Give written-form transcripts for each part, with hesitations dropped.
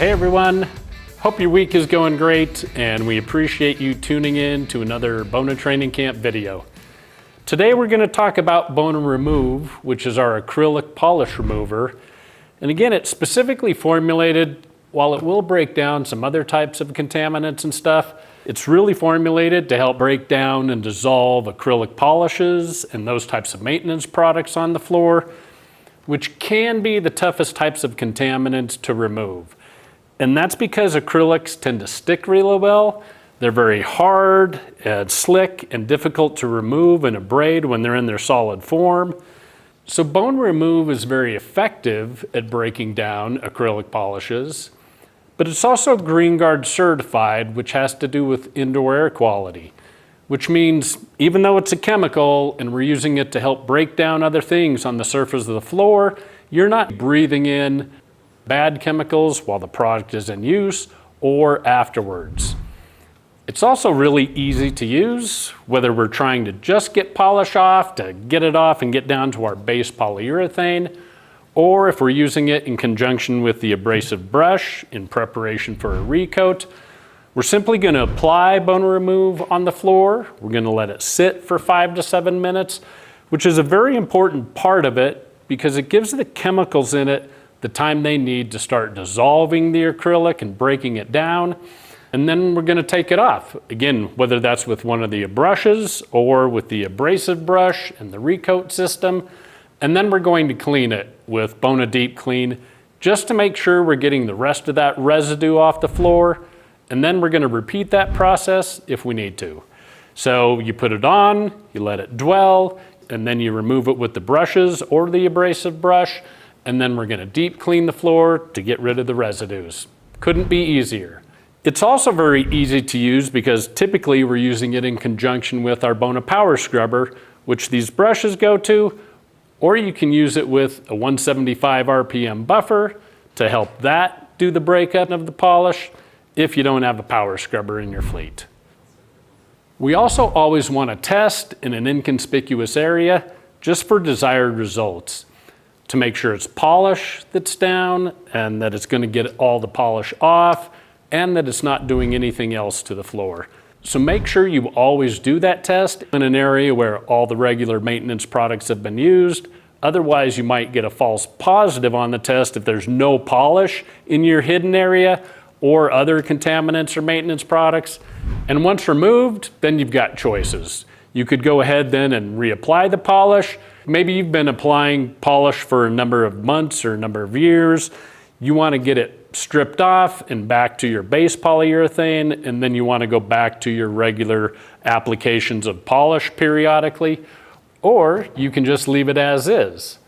Hey everyone, hope your week is going great and we appreciate you tuning in to another Bona Training Camp video. Today we're going to talk about Bona Remove, which is our acrylic polish remover. And again, it's specifically formulated, while it will break down some other types of contaminants and stuff, it's really formulated to help break down and dissolve acrylic polishes and those types of maintenance products on the floor, which can be the toughest types of contaminants to remove. And that's because acrylics tend to stick really well. They're very hard and slick and difficult to remove and abrade when they're in their solid form. So Bona Remove is very effective at breaking down acrylic polishes, but it's also GREENGUARD certified, which has to do with indoor air quality, which means even though it's a chemical and we're using it to help break down other things on the surface of the floor, you're not breathing in bad chemicals while the product is in use or afterwards. It's also really easy to use, whether we're trying to just get polish off, to get it off and get down to our base polyurethane, or if we're using it in conjunction with the abrasive brush in preparation for a recoat. We're simply going to apply Bona Remove on the floor. We're going to let it sit for 5 to 7 minutes, which is a very important part of it because it gives the chemicals in it the time they need to start dissolving the acrylic and breaking it down. And then we're going to take it off. Again, whether that's with one of the brushes or with the abrasive brush and the recoat system. And then we're going to clean it with Bona Deep Clean just to make sure we're getting the rest of that residue off the floor. And then we're going to repeat that process if we need to. So you put it on, you let it dwell, and then you remove it with the brushes or the abrasive brush. And then we're going to deep clean the floor to get rid of the residues. Couldn't be easier. It's also very easy to use because typically we're using it in conjunction with our Bona Power Scrubber, which these brushes go to, or you can use it with a 175 RPM buffer to help that do the breakup of the polish if you don't have a power scrubber in your fleet. We also always want to test in an inconspicuous area just for desired results, to make sure it's polish that's down and that it's going to get all the polish off and that it's not doing anything else to the floor. So make sure you always do that test in an area where all the regular maintenance products have been used. Otherwise, you might get a false positive on the test if there's no polish in your hidden area or other contaminants or maintenance products. And once removed, then you've got choices. You could go ahead then and reapply the polish. Maybe you've been applying polish for a number of months or a number of years. You want to get it stripped off and back to your base polyurethane, and then you want to go back to your regular applications of polish periodically, or you can just leave it as is.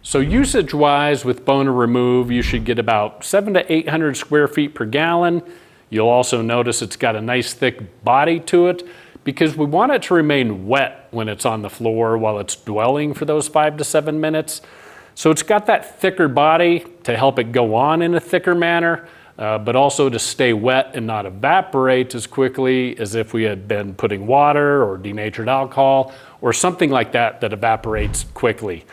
So usage-wise with Bona Remove, you should get about 700 to 800 square feet per gallon. You'll also notice it's got a nice thick body to it, because we want it to remain wet when it's on the floor while it's dwelling for those 5 to 7 minutes. So it's got that thicker body to help it go on in a thicker manner, but also to stay wet and not evaporate as quickly as if we had been putting water or denatured alcohol or something like that that evaporates quickly.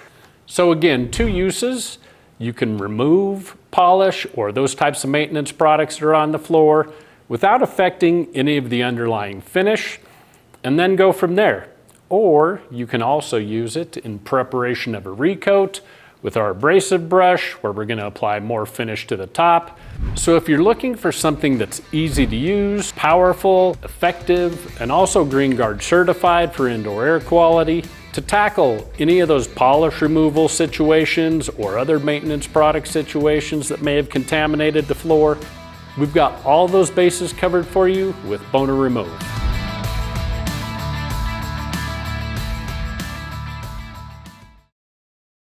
So again, 2 uses. You can remove polish or those types of maintenance products that are on the floor without affecting any of the underlying finish, and then go from there. Or you can also use it in preparation of a recoat with our abrasive brush, where we're going to apply more finish to the top. So if you're looking for something that's easy to use, powerful, effective, and also GREENGUARD certified for indoor air quality, to tackle any of those polish removal situations or other maintenance product situations that may have contaminated the floor, we've got all those bases covered for you with Bona Remove.